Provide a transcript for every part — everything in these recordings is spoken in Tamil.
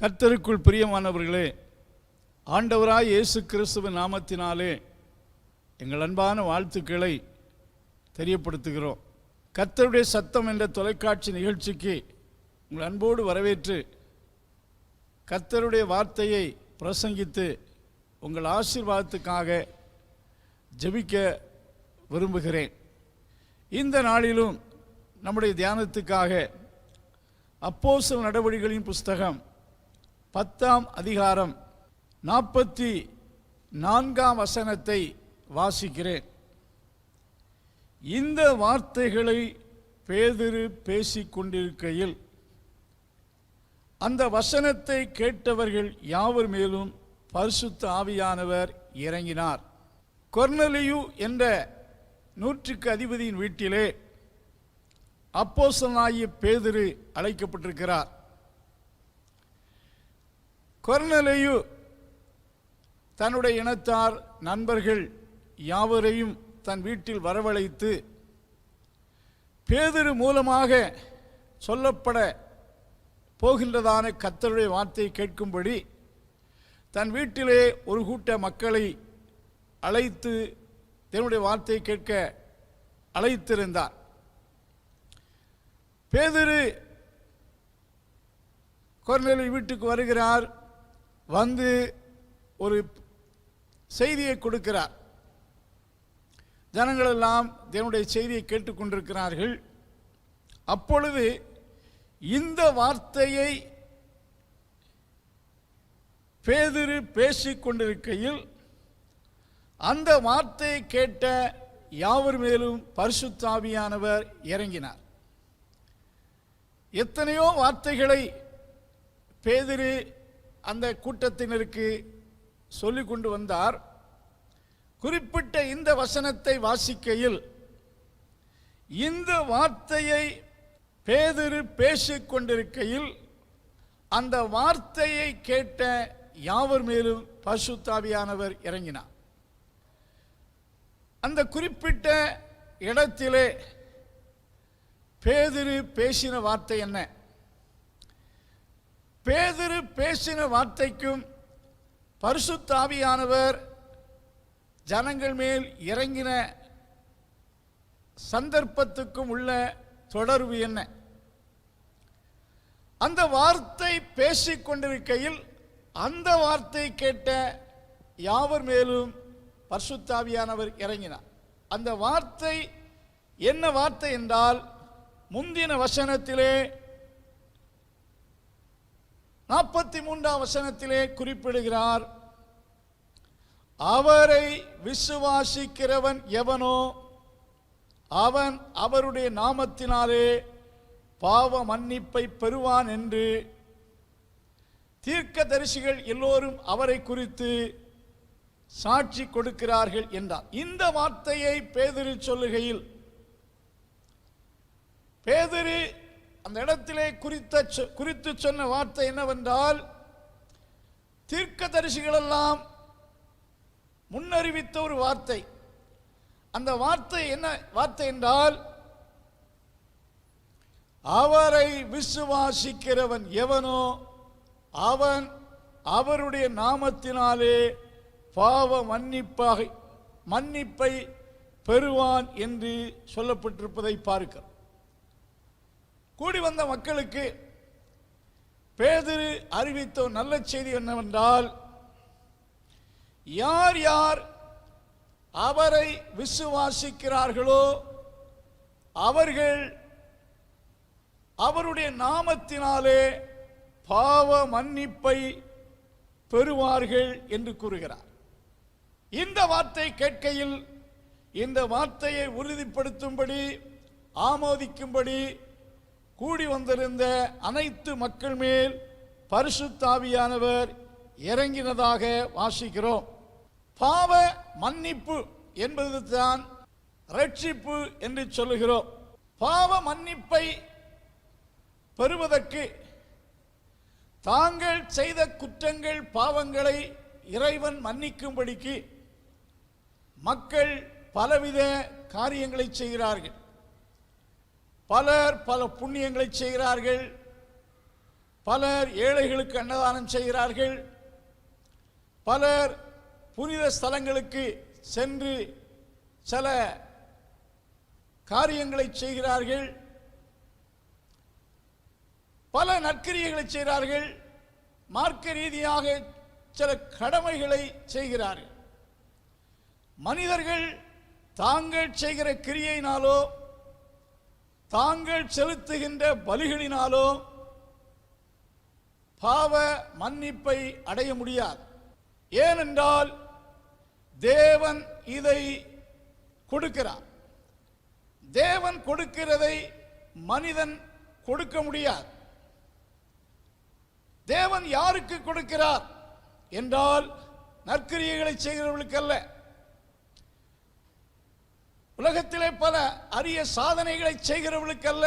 கர்த்தருக்குள் பிரியமானவர்களே, ஆண்டவராய் இயேசு கிறிஸ்துவின் நாமத்தினாலே எங்கள் அன்பான வாழ்த்துக்களை தெரியப்படுத்துகிறோம். கர்த்தருடைய சத்தம் என்ற தொலைக்காட்சி நிகழ்ச்சிக்கு உங்கள் அன்போடு வரவேற்று கர்த்தருடைய வார்த்தையை பிரசங்கித்து உங்கள் ஆசீர்வாதத்துக்காக ஜெபிக்க விரும்புகிறேன். இந்த நாளிலும் நம்முடைய தியானத்துக்காக அப்போஸ்தலர் நடவடிக்கைகளின் புஸ்தகம் 10ஆம் அதிகாரம் 44ஆம் வசனத்தை வாசிக்கிறேன். இந்த வார்த்தைகளை பேதுரு பேசிக்கொண்டிருக்கையில் அந்த வசனத்தை கேட்டவர்கள் யாவர் மேலும் பரிசுத்த ஆவியானவர் இறங்கினார். கொர்நேலியு என்ற 100க்கு அதிபதியின் வீட்டிலே அப்போஸ்தலனாகிய பேதுரு அழைக்கப்பட்டிருக்கிறார். கொர்நேலியு தன்னுடைய இனத்தார் நண்பர்கள் யாவரையும் தன் வீட்டில் வரவழைத்து பேதுரு மூலமாக சொல்லப்பட போகின்றதான கர்த்தருடைய வார்த்தையை கேட்கும்படி தன் வீட்டிலே ஒரு கூட்ட மக்களை அழைத்து தேவனுடைய வார்த்தையை கேட்க அழைத்திருந்தார். பேதுரு கொர்நேலியு வீட்டுக்கு வருகிறார். வந்து ஒரு செய்தியை கொடுக்கிறார். ஜனங்களெல்லாம் தேவனுடைய செய்தியை கேட்டுக்கொண்டிருக்கிறார்கள். அப்பொழுது இந்த வார்த்தையை பேதுரு பேசிக்கொண்டிருக்கையில் அந்த வார்த்தையை கேட்ட யாவர் மேலும் பரிசுத்த ஆவியானவர் இறங்கினார். எத்தனையோ வார்த்தைகளை பேதுரு அந்த கூட்டத்தினருக்கு சொல்லிக் கொண்டு வந்தார். குறிப்பிட்ட இந்த வசனத்தை வாசிக்கையில் இந்த வார்த்தையை பேதுரு பேசிக்கொண்டிருக்கையில் அந்த வார்த்தையை கேட்ட யாவர் மேலும் பரிசுத்த ஆவியானவர் இறங்கினார். அந்த குறிப்பிட்ட இடத்திலே பேதுரு பேசின வார்த்தை என்ன? பேதுரு பேசின வார்த்தைக்கும் பரிசுத்த ஆவியானவர் ஜனங்கள் மேல் இறங்கின சந்தர்ப்பத்துக்கும் உள்ள தொடர்பு என்ன? அந்த வார்த்தை பேசிக்கொண்டிருக்கையில் அந்த வார்த்தை கேட்ட யாவர் மேலும் பரிசுத்த ஆவியானவர் இறங்கினார். அந்த வார்த்தை என்ன வார்த்தை என்றால், முந்தின வசனத்திலே 43ஆம் வசனத்திலே குறிப்பிடுகிறார், அவரை விசுவாசிக்கிறவன் எவனோ அவன் அவருடைய நாமத்தினாலே பாவ மன்னிப்பை பெறுவான் என்று தீர்க்கதரிசிகள் எல்லோரும் அவரை குறித்து சாட்சி கொடுக்கிறார்கள் என்றார். இந்த வார்த்தையை பேதுரு சொல்லுகையில் பேதுரு அந்த இடத்திலே குறித்து சொன்ன வார்த்தை என்னவென்றால், தீர்க்கதரிசிகளெல்லாம் முன்னறிவித்த ஒரு வார்த்தை. அந்த வார்த்தை என்ன வார்த்தை என்றால், அவரை விசுவாசிக்கிறவன் எவனோ அவன் அவருடைய நாமத்தினாலே பாவ மன்னிப்பை பெறுவான் என்று சொல்லப்பட்டிருப்பதை பார்க்கிறோம். கூடி வந்த மக்களுக்கு பேதுரு அறிவித்த நல்ல செய்தி என்னவென்றால், யார் யார் அவரை விசுவாசிக்கிறார்களோ அவர்கள் அவருடைய நாமத்தினாலே பாவ மன்னிப்பை பெறுவார்கள் என்று கூறுகிறார். இந்த வார்த்தை கேட்கையில் இந்த வார்த்தையை உறுதிப்படுத்தும்படி ஆமோதிக்கும்படி கூடி வந்திருந்த அனைத்து மக்கள் மேல் பரிசுத்த ஆவியானவர் இறங்கினதாக வாசிக்கிறோம். பாவ மன்னிப்பு என்பதுதான் ரட்சிப்பு என்று சொல்லுகிறோம். பாவ மன்னிப்பை பெறுவதற்கு தாங்கள் செய்த குற்றங்கள் பாவங்களை இறைவன் மன்னிக்கும்படிக்கு மக்கள் பலவித காரியங்களை செய்கிறார்கள். பலர் பல புண்ணியங்களை செய்கிறார்கள். பலர் ஏழைகளுக்கு அன்னதானம் செய்கிறார்கள். பலர் புனித ஸ்தலங்களுக்கு சென்று சில காரியங்களை செய்கிறார்கள். பல நற்கிரியைகளை செய்கிறார்கள். மார்க்க ரீதியாக சில கடமைகளை செய்கிறார்கள். மனிதர்கள் தாங்கள் செய்கிற கிரியையினாலோ தாங்கள் செலுத்துகின்ற பலிகளினாலோ பாவ மன்னிப்பை அடைய முடியாது. ஏனென்றால் தேவன் இதை கொடுக்கிறார். தேவன் கொடுக்கிறதை மனிதன் கொடுக்க முடியாது. தேவன் யாருக்கு கொடுக்கிறார் என்றால் நற்கிரியைகளை செய்கிறவர்களுக்கு அல்ல. உலகத்திலே பல அரிய சாதனைகளை செய்கிறவர்களுக்கு அல்ல.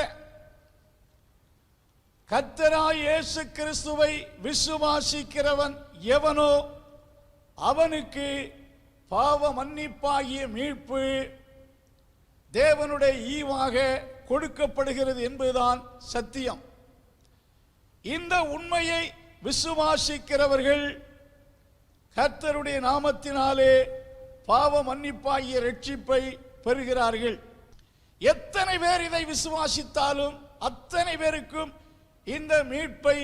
கர்த்தராகிய இயேசு கிறிஸ்துவை விசுவாசிக்கிறவன் எவனோ அவனுக்கு பாவ மன்னிப்பாகிய மீட்பு தேவனுடைய ஈவாக கொடுக்கப்படுகிறது என்பதுதான் சத்தியம். இந்த உண்மையை விசுவாசிக்கிறவர்கள் கர்த்தருடைய நாமத்தினாலே பாவ மன்னிப்பாகிய ரட்சிப்பை பெறுகிறார்கள். எத்தனை பேர் இதை விசுவாசித்தாலும் அத்தனை பேருக்கும் இந்த மீட்பை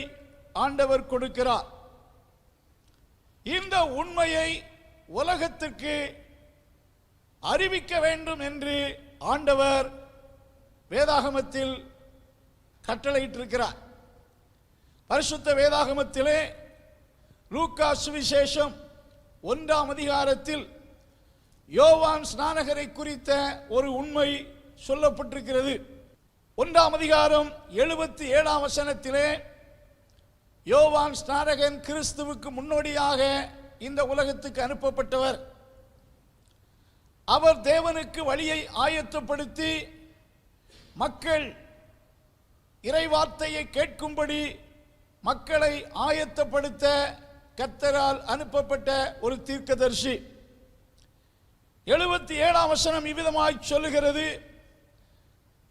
ஆண்டவர் கொடுக்கிறார். இந்த உண்மையை உலகத்திற்கு அறிவிக்க வேண்டும் என்று ஆண்டவர் வேதாகமத்தில் கட்டளையிட்டிருக்கிறார். பரிசுத்த வேதாகமத்திலே லூக்கா சுவிசேஷம் 1ஆம் அதிகாரத்தில் யோவான் ஸ்நானகரை குறித்த ஒரு உண்மை சொல்லப்பட்டிருக்கிறது. 1ஆம் அதிகாரம் 77ஆம் வசனத்திலே யோவான் ஸ்நானகன் கிறிஸ்துவுக்கு முன்னோடியாக இந்த உலகத்துக்கு அனுப்பப்பட்டவர். அவர் தேவனுக்கு வழியை ஆயத்தப்படுத்தி மக்கள் இறைவார்த்தையை கேட்கும்படி மக்களை ஆயத்தப்படுத்த கர்த்தரால் அனுப்பப்பட்ட ஒரு தீர்க்கதரிசி. 77ஆம் வசனம் இவ்விதமாய் சொல்லுகிறது: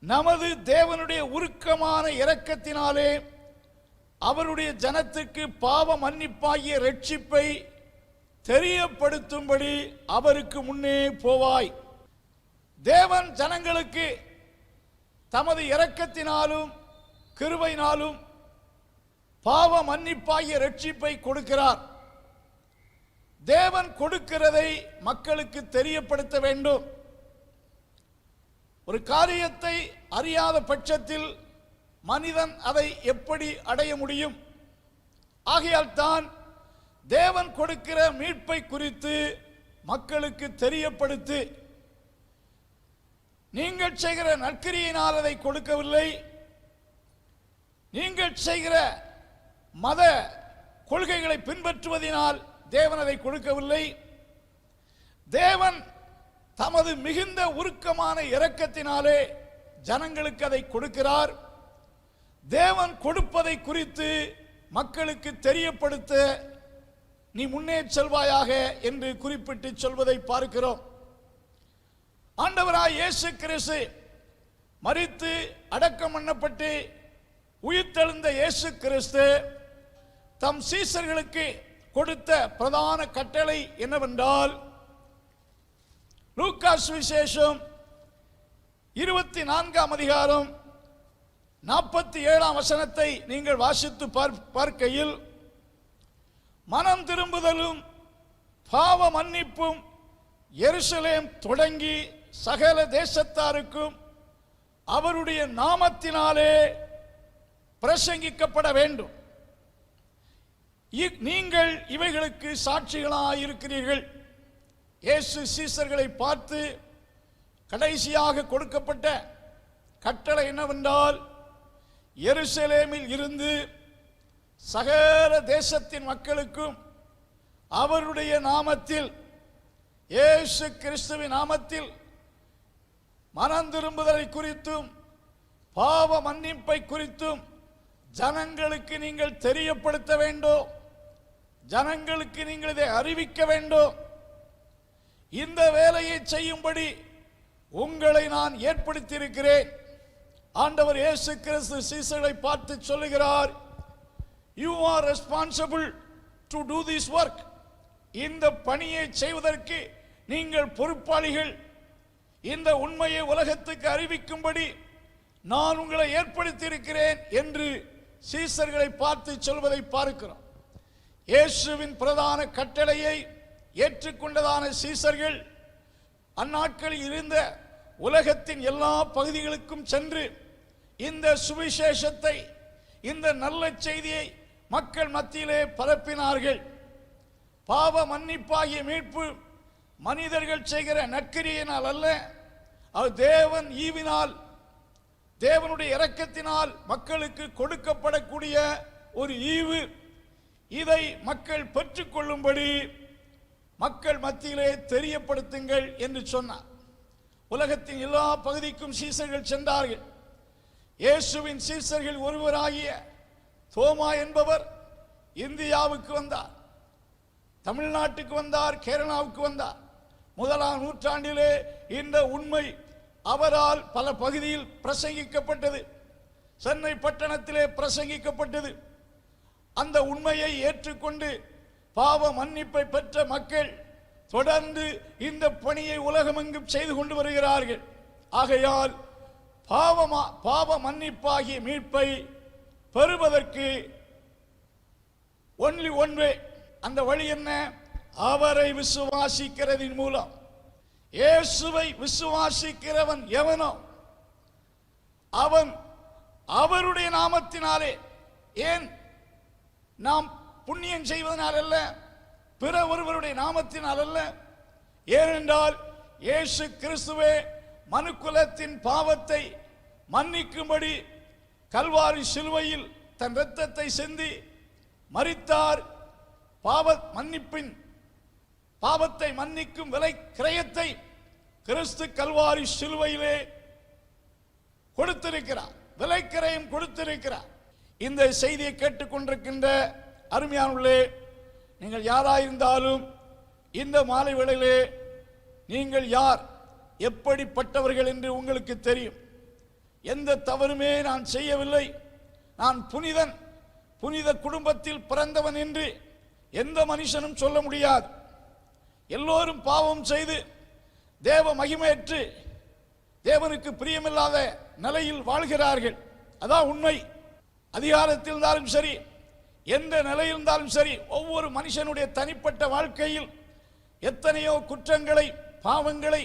நமது தேவனுடைய உருக்கமான இரக்கத்தினாலே அவருடைய ஜனத்துக்கு பாவ மன்னிப்பாகிய ரட்சிப்பை தெரியப்படுத்தும்படி அவருக்கு முன்னே போவாய். தேவன் ஜனங்களுக்கு தமது இரக்கத்தினாலும் கிருபையினாலும் பாவ மன்னிப்பாகிய ரட்சிப்பை கொடுக்கிறார். தேவன் கொடுக்கிறதை மக்களுக்கு தெரியப்படுத்த வேண்டும். ஒரு காரியத்தை அறியாத பட்சத்தில் மனிதன் அதை எப்படி அடைய முடியும்? ஆகையால் தான் தேவன் கொடுக்கிற மீட்பை குறித்து மக்களுக்கு தெரியப்படுத்தி, நீங்கள் செய்கிற நற்கிரியினால் அதை கொடுக்கவில்லை, நீங்கள் செய்கிற மத கொள்கைகளை பின்பற்றுவதனால் தேவன் அதை கொடுக்கவில்லை. தேவன் தமது மிகுந்த உருக்கமான இரக்கத்தினாலே ஜனங்களுக்கு அதை கொடுக்கிறார். தேவன் கொடுப்பதை குறித்து மக்களுக்கு தெரியப்படுத்த நீ முன்னே செல்வாயாக என்று குறிப்பிட்டு சொல்வதை பார்க்கிறோம். ஆண்டவராய் இயேசு கிறிஸ்து மரித்து அடக்கம் பண்ணப்பட்டு உயிர்த்தெழுந்த இயேசு கிறிஸ்து தம் சீசர்களுக்கு கொடுத்த பிரதான கட்டளை என்னவென்றால், லூக்கா சுவிசேஷம் 24ஆம் அதிகாரம் 47ஆம் வசனத்தை நீங்கள் வாசித்து பார்க்கையில், மனம் திரும்புதலும் பாவ மன்னிப்பும் எருசலேம் தொடங்கி சகல தேசத்தாருக்கும் அவருடைய நாமத்தினாலே பிரசங்கிக்கப்பட வேண்டும். நீங்கள் இவைகளுக்கு சாட்சிகளாயிருக்கிறீர்கள். இயேசு சீசர்களை பார்த்து கடைசியாக கொடுக்கப்பட்ட கட்டளை என்னவென்றால், எருசலேமில் இருந்து சகல தேசத்தின் மக்களுக்கும் அவருடைய நாமத்தில், இயேசு கிறிஸ்துவின் நாமத்தில் மனம் திரும்புதலை குறித்தும் பாவ மன்னிப்பை குறித்தும் ஜனங்களுக்கு நீங்கள் தெரியப்படுத்த வேண்டும். ஜனங்களுக்கு நீங்கள் இதை அறிவிக்க வேண்டும். இந்த வேலையை செய்யும்படி உங்களை நான் ஏற்படுத்தியிருக்கிறேன். ஆண்டவர் இயேசு கிறிஸ்து சீசர்களை பார்த்து சொல்லுகிறார், You are responsible to do this work. இந்த பணியை செய்வதற்கு நீங்கள் பொறுப்பாளிகள். இந்த உண்மையை உலகத்துக்கு அறிவிக்கும்படி நான் உங்களை ஏற்படுத்தி இருக்கிறேன் என்று சீசர்களை பார்த்து சொல்வதை பார்க்கிறோம். இயேசுவின் பிரதான கட்டளையை ஏற்றுக்கொண்டதான சீசர்கள் அந்நாட்களில் இருந்த உலகத்தின் எல்லா பகுதிகளுக்கும் சென்று இந்த சுவிசேஷத்தை, இந்த நல்ல செய்தியை மக்கள் மத்தியிலே பரப்பினார்கள். பாவ மன்னிப்பாகிய மீட்பு மனிதர்கள் செய்கிற நற்கிரியினால் அல்ல, அது தேவன் ஈவினால், தேவனுடைய இரக்கத்தினால் மக்களுக்கு கொடுக்கப்படக்கூடிய ஒரு ஈவு. இதை மக்கள் பெற்றுக்கொள்ளும்படி மக்கள் மத்தியிலே தெரியப்படுத்துங்கள் என்று சொன்னார். உலகத்தின் எல்லா பகுதிக்கும் சீசர்கள் சென்றார்கள். இயேசுவின் சீசர்கள் ஒருவராகிய தோமா என்பவர் இந்தியாவுக்கு வந்தார், தமிழ்நாட்டுக்கு வந்தார், கேரளாவுக்கு வந்தார். 1ஆம் நூற்றாண்டிலே இந்த உண்மை அவரால் பல பகுதியில் பிரசங்கிக்கப்பட்டது. சென்னை பட்டணத்திலே பிரசங்கிக்கப்பட்டது. அந்த உண்மையை ஏற்றுக்கொண்டு பாவ மன்னிப்பை பெற்ற மக்கள் தொடர்ந்து இந்த பணியை உலகமெங்கும் செய்து கொண்டு வருகிறார்கள். ஆகையால் பாவ மன்னிப்பாகிய மீட்பை பெறுவதற்கு ஒன்லி ஒன் வே. அந்த வழி என்ன? அவரை விசுவாசிக்கிறதின் மூலம். இயேசுவை விசுவாசிக்கிறவன் எவனோ அவன் அவருடைய நாமத்தினாலே, ஏன் நாம் புண்ணியம் செய்வதனால் அல்ல, பிற ஒருவருடைய நாமத்தினால் அல்ல, ஏனென்றால் இயேசு கிறிஸ்துவே மனுக்குலத்தின் பாவத்தை மன்னிக்கும்படி கல்வாரி சிலுவையில் தன் இரத்தத்தை சிந்தி மரித்தார். பாவத்தை மன்னிக்கும் விலை கிரயத்தை கிறிஸ்து கல்வாரி சிலுவையிலே கொடுத்திருக்கிறார், விலை கிரயம் கொடுத்திருக்கிறார். இந்த செய்தியை கேட்டுக்கொண்டிருக்கின்ற அருமையானவர்களே, நீங்கள் யாராயிருந்தாலும் இந்த மாலை வேளையிலே நீங்கள் யார், எப்படிப்பட்டவர்கள் என்று உங்களுக்கு தெரியும். எந்த தவறுமே நான் செய்யவில்லை, நான் புனித குடும்பத்தில் பிறந்தவன் என்று எந்த மனுஷனும் சொல்ல முடியாது. எல்லோரும் பாவம் செய்து தேவ மகிமையற்று தேவனுக்கு பிரியமில்லாத நிலையில் வாழ்கிறார்கள். அதான் உண்மை. அதிகாரத்தில் இருந்தாலும் சரி, எந்த நிலையில் இருந்தாலும் சரி, ஒவ்வொரு மனுஷனுடைய தனிப்பட்ட வாழ்க்கையில் எத்தனையோ குற்றங்களை, பாவங்களை,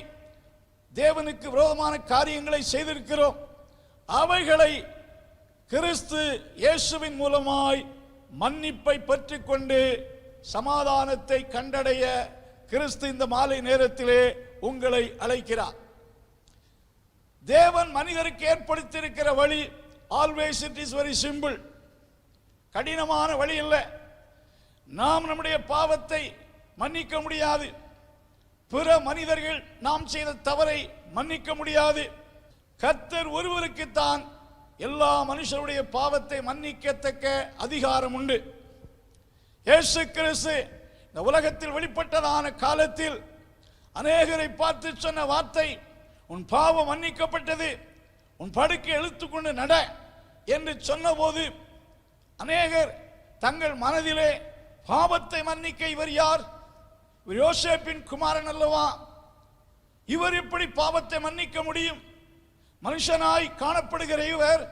தேவனுக்கு விரோதமான காரியங்களை செய்திருக்கிறோம். அவைகளை கிறிஸ்து இயேசுவின் மூலமாய் மன்னிப்பை பெற்றுக்கொண்டு சமாதானத்தை கண்டடைய கிறிஸ்து இந்த மாலை நேரத்திலே உங்களை அழைக்கிறார். தேவன் மனிதருக்கு ஏற்படுத்தியிருக்கிற வழி always it is very simple. கடினமான வழி இல்லை. நாம் நம்முடைய பாவத்தை மன்னிக்க முடியாது. பிற மனிதர்கள் நாம் செய்த தவறை மன்னிக்க முடியாது. கர்த்தர் ஒருவருக்குத்தான் எல்லா மனுஷருடைய பாவத்தை மன்னிக்கத்தக்க அதிகாரம் உண்டு. இயேசு கிறிஸ்து இந்த உலகத்தில் வெளிப்பட்டதான காலத்தில் அநேகரை பார்த்து சொன்ன வார்த்தை, உன் பாவம் மன்னிக்கப்பட்டது, உன் படுக்கை இழுத்துக்கொண்டு நட என்று சொன்னபோது அநேகர் தங்கள் மனதிலே பாவத்தை மன்னிக்க இவர் யார்? இவர் யோசேப்பின் குமாரன் அல்லவா? இவர் எப்படி பாவத்தை மன்னிக்க முடியும்? மனுஷனாய் காணப்படுகிற இவர்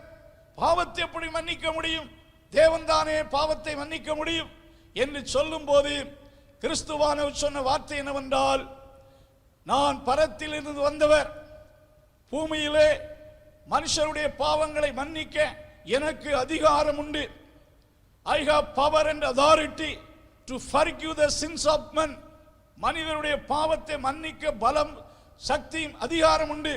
பாவத்தை எப்படி மன்னிக்க முடியும்? தேவன் தானே பாவத்தை மன்னிக்க முடியும் என்று சொல்லும் போது கிறிஸ்துவானவர் சொன்ன வார்த்தை என்னவென்றால், நான் பரத்தில் இருந்து வந்தவர், பூமியிலே மனுஷருடைய பாவங்களை மன்னிக்க எனக்கு அதிகாரம் உண்டு. I have power and authority to forgive the sins of men. மனிதருடைய பாவத்தை மன்னிக்க பலம், சக்தியும் அதிகாரம் உண்டு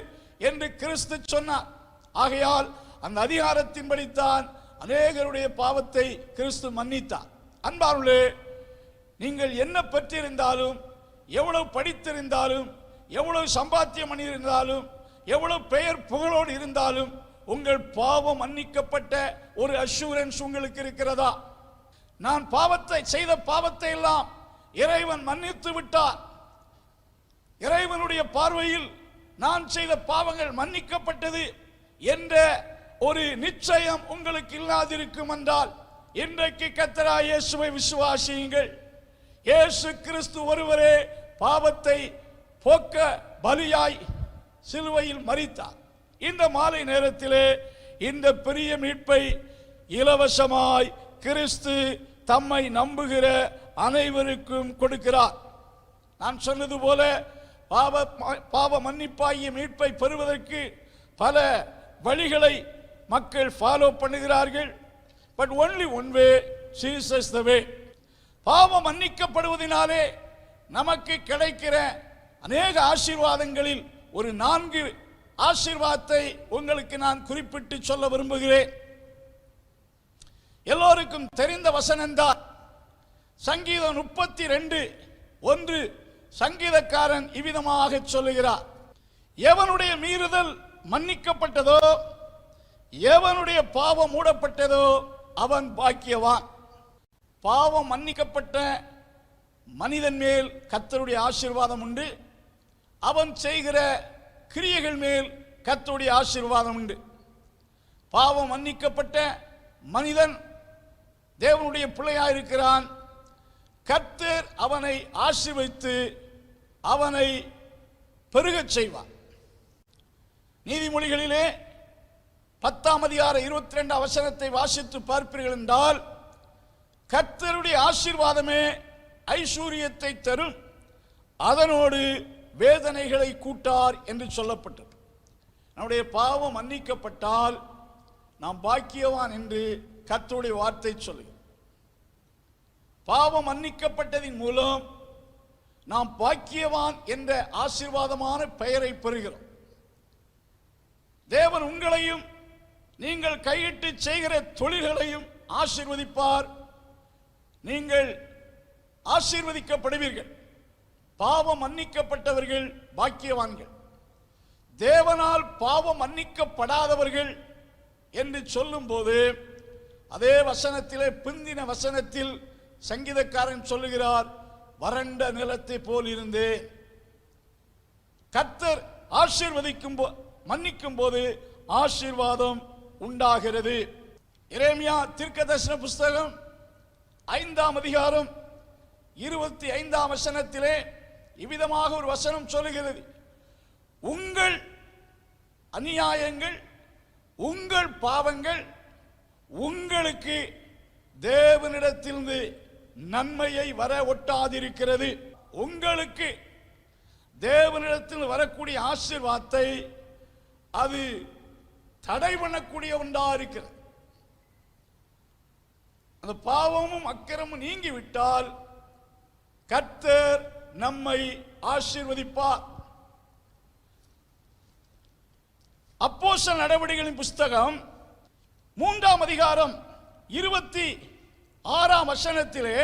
என்று கிறிஸ்து சொன்னார். ஆகையால் அந்த அதிகாரத்தின்படித்தான் அநேகருடைய பாவத்தை கிறிஸ்து மன்னித்தார். அன்பார்களே, நீங்கள் என்ன பெற்றிருந்தாலும், எவ்வளவு படித்திருந்தாலும், எவ்வளவு சம்பாத்தியம் பண்ணியிருந்தாலும், எவ்வளவு பெயர் புகழோடு இருந்தாலும், உங்கள் பாவம் மன்னிக்கப்பட்ட ஒரு அஷூரன்ஸ் உங்களுக்கு இருக்கிறதா? நான் செய்த பாவத்தை எல்லாம் இறைவன் மன்னித்து விட்டார். இறைவனுடைய பார்வையில் நான் செய்த பாவங்கள் மன்னிக்கப்பட்டது என்ற ஒரு நிச்சயம் உங்களுக்கு இல்லாதிருக்கும் என்றால் இன்றைக்கு கர்த்தராகிய இயேசுவை விசுவாசியுங்கள். இயேசு கிறிஸ்து ஒருவரே பாவத்தை போக்க பலியாய் சிலுவையில் மரித்தார். இந்த மாலை நேரத்திலே இந்த பெரிய மீட்பை இலவசமாய் கிறிஸ்து தம்மை நம்புகிற அனைவருக்கும் கொடுக்கிறார். நான் சொன்னது போல பாவ மன்னிப்பாகிய மீட்பை பெறுவதற்கு பல வழிகளை மக்கள் ஃபாலோ பண்ணுகிறார்கள். But only one way, Jesus the way. பாவம் மன்னிக்கப்படுவதனாலே நமக்கு கிடைக்கிற அநேக ஆசீர்வாதங்களில் ஒரு 4 ஆசீர்வாதத்தை உங்களுக்கு நான் குறிப்பிட்டு சொல்ல விரும்புகிறேன். எல்லோருக்கும் தெரிந்த வசனம்தான். சங்கீதம் 32:1 சங்கீதக்காரன் இவ்விதமாக சொல்லுகிறார்: எவனுடைய மீறுதல் மன்னிக்கப்பட்டதோ, எவனுடைய பாவம் மூடப்பட்டதோ அவன் பாக்கியவான். பாவம் மன்னிக்கப்பட்ட மனிதன் மேல் கர்த்தருடைய ஆசீர்வாதம் உண்டு. அவன் செய்கிற கிரியைகள் மேல் கர்த்தருடைய ஆசீர்வாதம் உண்டு. பாவம் மன்னிக்கப்பட்ட மனிதன் தேவனுடைய பிள்ளையாக இருக்கிறான். கர்த்தர் அவனை ஆசீர்வதித்து அவனை பெருகச் செய்வார். நீதிமொழிகளிலே 10:22 வசனத்தை வாசித்து பார்ப்பீர்கள் என்றால், கர்த்தருடைய ஆசீர்வாதமே ஐஸ்வரியத்தை தரும், அதனோடு வேதனைகளை கூட்டார் என்று சொல்லப்பட்டது. நம்முடைய பாவம் மன்னிக்கப்பட்டால் நாம் பாக்கியவான் என்று கர்த்தருடைய வார்த்தை சொல்லுகிறது. பாவம் மன்னிக்கப்பட்டதின் மூலம் நாம் பாக்கியவான் என்ற ஆசீர்வாதமான பெயரை பெறுகிறோம். தேவன் உங்களையும் நீங்கள் கையிட்டு செய்கிற தொழில்களையும் ஆசீர்வதிப்பார். நீங்கள் ஆசீர்வதிக்கப்படுவீர்கள். பாவம் மன்னிக்கப்பட்டவர்கள் பாக்கியவான்கள். தேவனால் பாவம் மன்னிக்கப்படாதவர்கள் என்று சொல்லும் போது அதே வசனத்திலே பிந்தின வசனத்தில் சங்கீதக்காரன் சொல்லுகிறார், வறண்ட நிலத்தை போல் இருந்தேன். கர்த்தர் ஆசீர்வதிக்கும் மன்னிக்கும் போது ஆசீர்வாதம் உண்டாகிறது. எரேமியா தீர்க்கதரிசன புஸ்தகம் 5:25 வசனத்திலே இவ்விதமாக ஒரு வசனம் சொல்லுகிறது: உங்கள் அநியாயங்கள், உங்கள் பாவங்கள் உங்களுக்கு தேவனிடத்திலிருந்து நன்மையை வர ஒட்டாதிருக்கிறது. உங்களுக்கு தேவனிடத்தில் வரக்கூடிய ஆசீர்வாதத்தை அது தடை பண்ணக்கூடிய ஒன்றா இருக்கிறது. அந்த பாவமும் அக்கிரமும் நீங்கிவிட்டால் கர்த்தர் நம்மை ஆசீர்வதிப்பார். அப்போஸ்தலர் நடவடிக்கைகளின் புஸ்தகம் 3:26 வசனத்திலே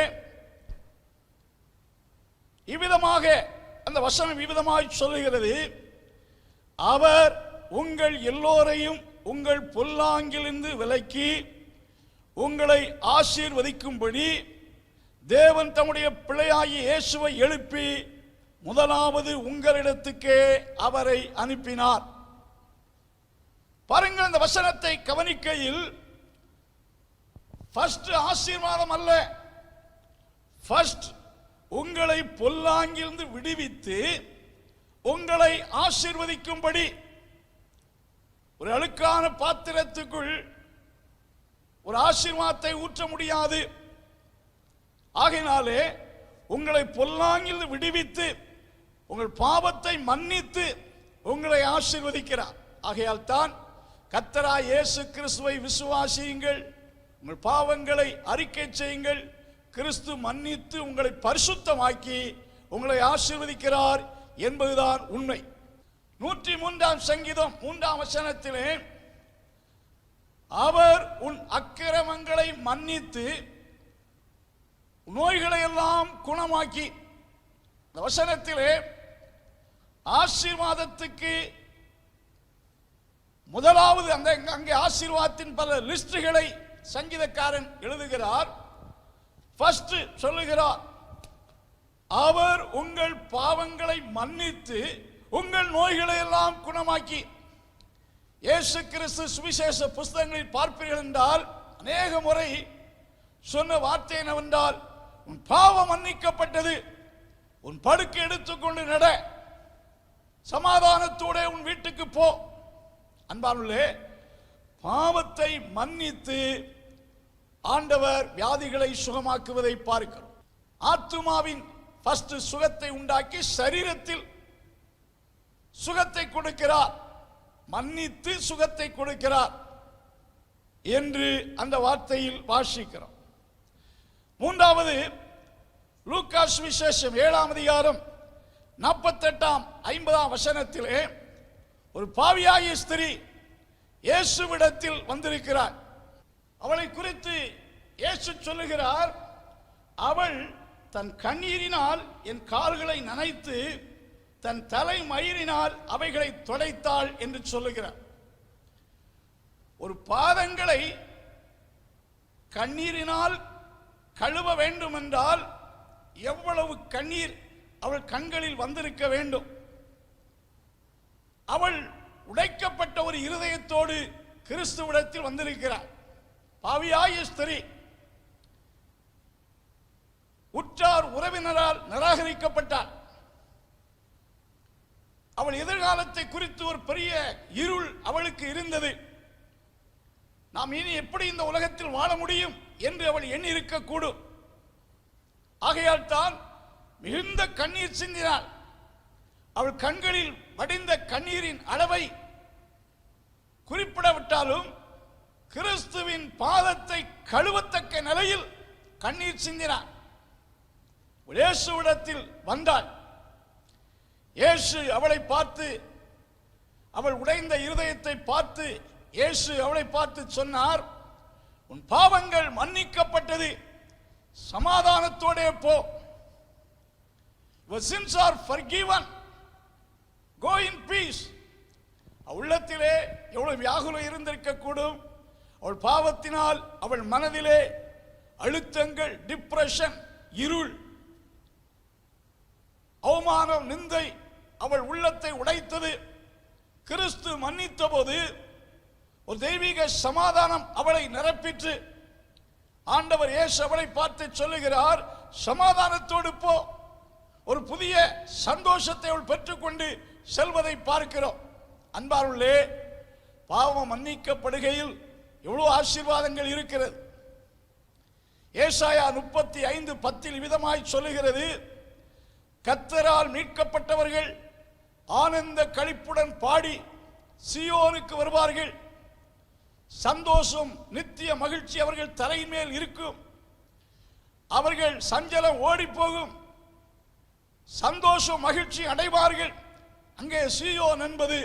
இவ்விதமாக அந்த வசனம் இவ்விதமாய் சொல்லுகிறது: அவர் உங்கள் எல்லோரையும் உங்கள் பொல்லாங்கிலிருந்து விலக்கி உங்களை ஆசீர்வதிக்கும்படி தேவன் தம்முடைய பிள்ளையாகிய இயேசுவை எழுப்பி முதலாவது உங்களிடத்துக்கே அவரை அனுப்பினார். பாருங்கள், இந்த வசனத்தை கவனிக்கையில் ஃபர்ஸ்ட் ஆசீர்வாதம் அல்ல, ஃபர்ஸ்ட் உங்களை பொல்லாங்கிலிருந்து விடுவித்து உங்களை ஆசீர்வதிக்கும்படி. ஒரு அழுக்கான பாத்திரத்துக்குள் ஒரு ஆசீர்வாதத்தை ஊற்ற முடியாது. ஆகையினாலே உங்களை பொல்லாங்கிலிருந்து விடுவித்து உங்கள் பாவத்தை மன்னித்து உங்களை ஆசீர்வதிக்கிறார். ஆகையால் தான் கர்த்தராகிய இயேசு கிறிஸ்துவை விசுவாசியுங்கள், உங்கள் பாவங்களை அறிக்கை செய்யுங்கள், கிறிஸ்து மன்னித்து உங்களை பரிசுத்தமாக்கி உங்களை ஆசீர்வதிக்கிறார் என்பதுதான் உண்மை. 103 சங்கீதம் 3 வசனத்திலே அவர் உன் அக்கிரமங்களை மன்னித்து நோய்களை எல்லாம் குணமாக்கி. இந்த வசனத்திலே ஆசீர்வாதத்துக்கு முதலாவது அங்கே ஆசீர்வாதத்தின் பல லிஸ்டுகளை சங்கீதக்காரன் எழுதுகிறார். ஃபர்ஸ்ட் சொல்லுகிறார், அவர் உங்கள் பாவங்களை மன்னித்து உங்கள் நோய்களை எல்லாம் குணமாக்கி. இயேசு கிறிஸ்து சுவிசேஷ புஸ்தகங்களில் பார்ப்பீர்கள் என்றால் அநேக முறை சொன்ன வார்த்தை என்னவென்றால், உன் பாவம் மன்னிக்கப்பட்டது, உன் படுக்கை எடுத்துக்கொண்டு நட, சமாதானத்தோட உன் வீட்டுக்கு போ. அன்பானுள்ளே, பாவத்தை மன்னித்து ஆண்டவர் வியாதிகளை சுகமாக்குவதை பார்க்கிறோம். ஆத்துமாவின் ஃபர்ஸ்ட் சுகத்தை உண்டாக்கி சரீரத்தில் சுகத்தை கொடுக்கிறார், மன்னித்து சுகத்தை கொடுக்கிறார் என்று அந்த வார்த்தையில் வாசிக்கிறோம். மூன்றாவது, லூக்கா சுவிசேஷம் 7ஆம் அதிகாரம் 48ஆம் 50ஆம் வசனத்திலே ஒரு பாவியாகிய ஸ்திரீ இயேசுவிடத்தில் வந்திருக்கிறார். அவளை குறித்து இயேசு சொல்லுகிறார், அவள் தன் கண்ணீரினால் என் கால்களை நனைத்து தன் தலை மயிரினால் அவைகளை துடைத்தாள் என்று சொல்லுகிறார். ஒரு பாதங்களை கண்ணீரினால் கழுவ வேண்டும் என்றால் எவ்வளவு கண்ணீர் அவள் கண்களில் வந்திருக்க வேண்டும். அவள் உடைக்கப்பட்ட ஒரு இருதயத்தோடு கிறிஸ்துவிடத்தில் வந்திருக்கிறார். பாவியாகிய ஸ்திரீ, உற்றார் உறவினரால் நிராகரிக்கப்பட்டார். அவள் எதிர்காலத்தை குறித்து ஒரு பெரிய இருள் அவளுக்கு இருந்தது. நாம் இனி எப்படி இந்த உலகத்தில் வாழ முடியும் என்று அவள் எண்ணி இருக்கக்கூடும். ஆகையால் தான் மிகுந்த கண்ணீர் சிந்தினாள். அவள் கண்களில் வடிந்த கண்ணீரின் அளவை குறிப்பிடவிட்டாலும் கிறிஸ்துவின் பாதத்தை கழுவத்தக்க நிலையில் கண்ணீர் சிந்தினாள். இயேசுவிடத்தில் வந்தாள். இயேசு அவளை பார்த்து, அவள் உடைந்த இருதயத்தை பார்த்து இயேசு அவளை பார்த்து சொன்னார், உன் பாவங்கள் மன்னிக்கப்பட்டது, சமாதானத்தோடே போ. Your sins are forgiven. Go in peace. உள்ளத்திலே எவ்வளவு வியாகுலம் இருந்திருக்க கூடும். அவள் பாவத்தினால் அவள் மனதிலே அழுத்தங்கள், டிப்ரெஷன், இருள், அவமானம், நிந்தை அவள் உள்ளத்தை உடைத்தது. கிறிஸ்து மன்னித்த போது ஒரு தெய்வீக சமாதானம் அவளை நிரப்பிற்று. ஆண்டவர் இயேசு அவளை பார்த்து சொல்லுகிறார், சமாதானத்தோடு போ. ஒரு புதிய சந்தோஷத்தை அவள் பெற்றுக்கொண்டு செல்வதை பார்க்கிறோம். அன்பாருள்ளே, பாவம் மன்னிக்கப்படுகையில் எவ்வளவு ஆசீர்வாதங்கள் இருக்கிறது. ஏசாயா 35:10 விதமாய் சொல்லுகிறது, கர்த்தரால் மீட்கப்பட்டவர்கள் ஆனந்த களிப்புடன் பாடி சீயோனுக்கு வருவார்கள். சந்தோஷம், நித்திய மகிழ்ச்சி அவர்கள் தலையின் மேல் இருக்கும். அவர்கள் சஞ்சலம் ஓடி போகும். சந்தோஷம், மகிழ்ச்சி அடைவார்கள். அங்கே சீயோன் என்பது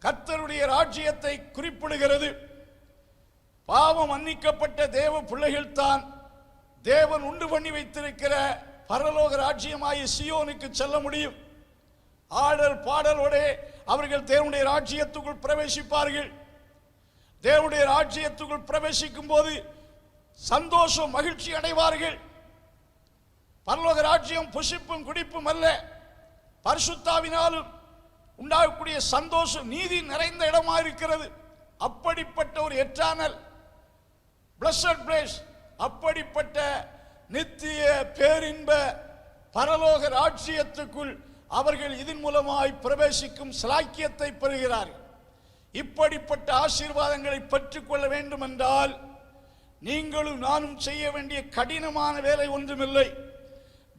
கர்த்தருடைய ராஜ்யத்தை குறிப்பிடுகிறது. பாவம் மன்னிக்கப்பட்ட தேவ பிள்ளைகள் தான் தேவன் உண்டு பண்ணி வைத்திருக்கிற பரலோக ராஜ்யமாகிய சீயோனுக்கு செல்ல முடியும். ஆடல் பாடலோட அவர்கள் தேவனுடைய ராஜ்யத்துக்குள் பிரவேசிப்பார்கள். தேவனுடைய ராஜ்யத்துக்குள் பிரவேசிக்கும் போது சந்தோஷம், மகிழ்ச்சி அடைவார்கள். பரலோக ராஜ்யம் புசிப்பும் குடிப்பும் அல்ல, பரிசுத்தாவினாலும் உண்டாகக்கூடிய சந்தோஷம், நீதி நிறைந்த இடமா இருக்கிறது. அப்படிப்பட்ட ஒரு எட்டர்னல் பிளஸட் பிளேஸ், அப்படிப்பட்ட நித்திய பேரின்ப பரலோக ராஜ்யத்துக்குள் அவர்கள் இதன் மூலமாய் பிரவேசிக்கும் சிலாக்கியத்தை பெறுகிறார்கள். இப்படிப்பட்ட ஆசீர்வாதங்களை பெற்றுக்கொள்ள வேண்டும் என்றால் நீங்களும் நானும் செய்ய வேண்டிய கடினமான வேலை ஒன்றுமில்லை.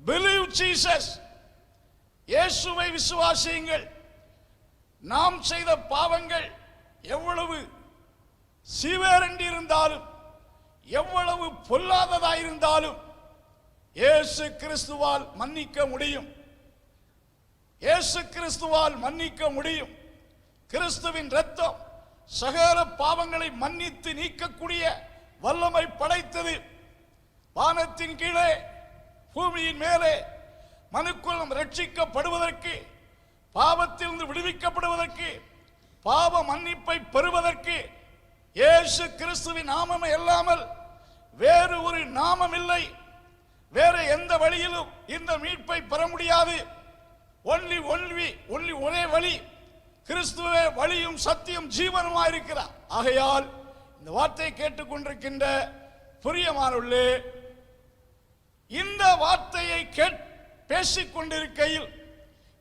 Believe Jesus. இயேசுவை விசுவாசியுங்கள். நாம் செய்த பாவங்கள் எவ்வளவு சீவேரண்டி இருந்தாலும், எவ்வளவு பொல்லாததாயிருந்தாலும் இயேசு கிறிஸ்துவால் மன்னிக்க முடியும். இயேசு கிறிஸ்துவால் மன்னிக்க முடியும். கிறிஸ்துவின் இரத்தம் சகல பாவங்களை மன்னித்து நீக்கக்கூடிய வல்லமை படைத்தது. வானத்தின் கீழே பூமியின் மேலே மனுக்குலம் ரட்சிக்கப்படுவதற்கு, பாவத்திலிருந்து விடுவிக்கப்படுவதற்கு, பாவ மன்னிப்பை பெறுவதற்கு இயேசு கிறிஸ்துவின் நாமமே அல்லாமல் வேறு ஒரு நாமம் இல்லை. வேற எந்த வழியிலும் இந்த மீட்பை பெற முடியாது. ஒன்லி ஒரே வழி, கிறிஸ்துவே வழியும் சத்தியம் ஜீவனுமாய் இருக்கிறார். ஆகையால் இந்த வார்த்தையை கேட்டுக்கொண்டிருக்கின்ற பிரியமானவர்களே, இந்த வார்த்தையை பேசிக் கொண்டிருக்கையில்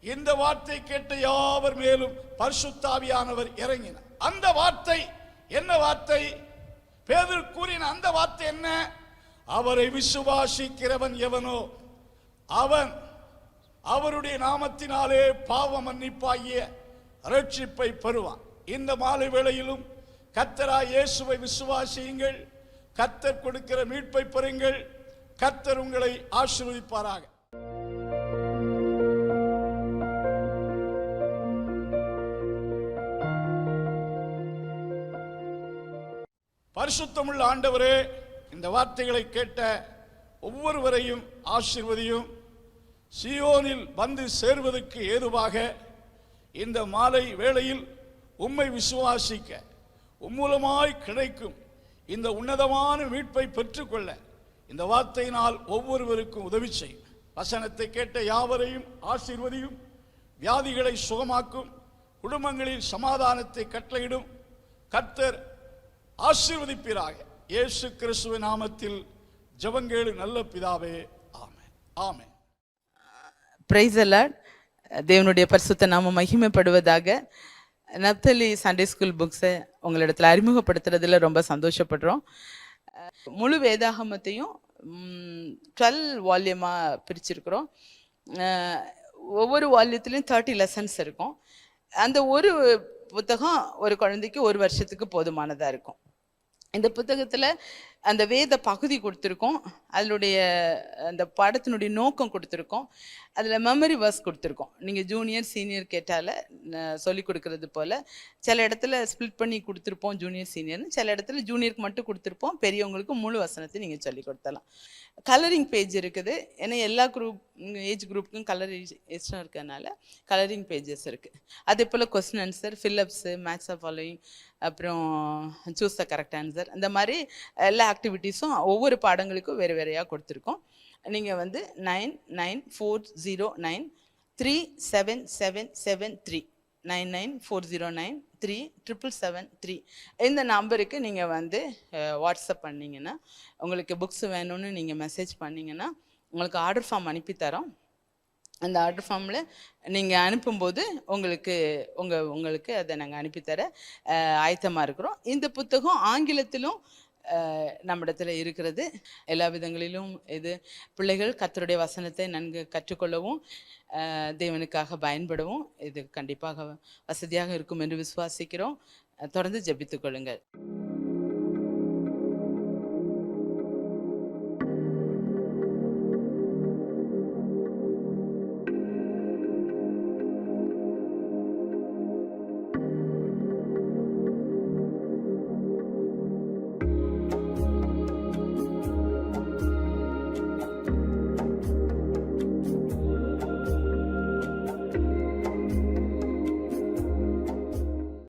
இந்த வார்த்தை கேட்ட யாவர் மேலும் பரிசுத்த ஆவியானவர் இறங்கினார். அந்த வார்த்தை என்ன வார்த்தை? பேதுரு கூறின அந்த வார்த்தை என்ன? அவரை விசுவாசிக்கிறவன் எவனோ அவன் அவருடைய நாமத்தினாலே பாவ மன்னிப்பாகிய ரட்சிப்பை பெறுவான். இந்த மாலை வேளையிலும் கர்த்தராகிய இயேசுவை விசுவாசியுங்கள். கர்த்தர் கொடுக்கிற மீட்பை பெறுங்கள். கர்த்தர் உங்களை ஆசீர்வதிப்பாராக. பரிசுத்தமுள்ள ஆண்டவரே, இந்த வார்த்தைகளை கேட்ட ஒவ்வொருவரையும் ஆசீர்வதியும். சீயோனில் வந்து சேர்வதற்கு ஏதுவாக இந்த மாலை வேளையில் உம்மை விசுவாசிக்க உம்மூலமாய் கிடைக்கும் இந்த உன்னதமான மீட்பை பெற்றுக்கொள்ள இந்த வார்த்தையினால் ஒவ்வொருவருக்கும் உதவி செய்யும். வசனத்தை கேட்ட யாவரையும் ஆசீர்வதியும். வியாதிகளை சுகமாக்கும். குடும்பங்களில் சமாதானத்தை கட்டளையிடும். கர்த்தர் ஆசீர்வதிப்பீராக. இயேசு கிறிஸ்துவின் நாமத்தில் ஜெபங்கேளு நல்ல பிதாவே, ஆமென். ஆமென். Praise the Lord. தேவனுடைய பரிசுத்த நாமம் மகிமைப்படுவதாக. நப்தலி சண்டே ஸ்கூல் புக்ஸை உங்களிடத்தில் அறிமுகப்படுத்துறதுல ரொம்ப சந்தோஷப்படுறோம். முழு வேதாகமத்தையும் 12 வால்யூமாக பிரிச்சிருக்கிறோம். ஒவ்வொரு வால்யூத்துலேயும் 30 லெசன்ஸ் இருக்கும். அந்த ஒரு புத்தகம் ஒரு குழந்தைக்கு 1 வருஷத்துக்கு போதுமானதாக இருக்கும். இந்த புத்தகத்தில் அந்த வேத பகுதி கொடுத்துருக்கோம். அதனுடைய அந்த பாடத்தினுடைய நோக்கம் கொடுத்துருக்கோம். அதில் மெமரி வர்ஸ் கொடுத்துருக்கோம். நீங்கள் ஜூனியர் சீனியர் கேட்டால சொல்லி கொடுக்கறது போல் சில இடத்துல ஸ்ப்ளிட் பண்ணி கொடுத்துருப்போம் ஜூனியர் சீனியர்னு. சில இடத்துல ஜூனியருக்கு மட்டும் கொடுத்துருப்போம். பெரியவங்களுக்கு முழு வசனத்தை நீங்கள் சொல்லி கொடுத்தலாம். கலரிங் பேஜ் இருக்குது. ஏன்னா எல்லா ஏஜ் குரூப்புக்கும் கலர் இஷ்டம் இருக்கிறதுனால கலரிங் பேஜஸ் இருக்குது. அதே போல் question answer, fill ups, match of following, அப்புறம் சூஸ் த கரெக்ட் ஆன்சர், இந்த மாதிரி எல்லா ஆக்டிவிட்டீஸும் ஒவ்வொரு பாடங்களுக்கும் வேறு வேறையாக கொடுத்துருக்கோம். நீங்கள் வந்து 9940937773 9940937773 இந்த நம்பருக்கு நீங்கள் வந்து வாட்ஸ்அப் பண்ணிங்கன்னா, உங்களுக்கு புக்ஸ் வேணும்னு நீங்கள் மெசேஜ் பண்ணிங்கன்னா உங்களுக்கு ஆர்டர் ஃபார்ம் அனுப்பித்தரோம். அந்த ஆர்டர் ஃபார்மில் நீங்கள் அனுப்பும்போது உங்களுக்கு அதை நாங்கள் அனுப்பித்தர ஆயத்தமாக இருக்கிறோம். இந்த புத்தகம் ஆங்கிலத்திலும் நம்மிடத்தில் இருக்கிறது. எல்லா விதங்களிலும் இது பிள்ளைகள் கர்த்தருடைய வசனத்தை நன்கு கற்றுக்கொள்ளவும் தேவனுக்காக பயன்படவும் இது கண்டிப்பாக வசதியாக இருக்கும் என்று விசுவாசிக்கிறோம். தொடர்ந்து ஜெபித்துக் கொள்ளுங்கள்.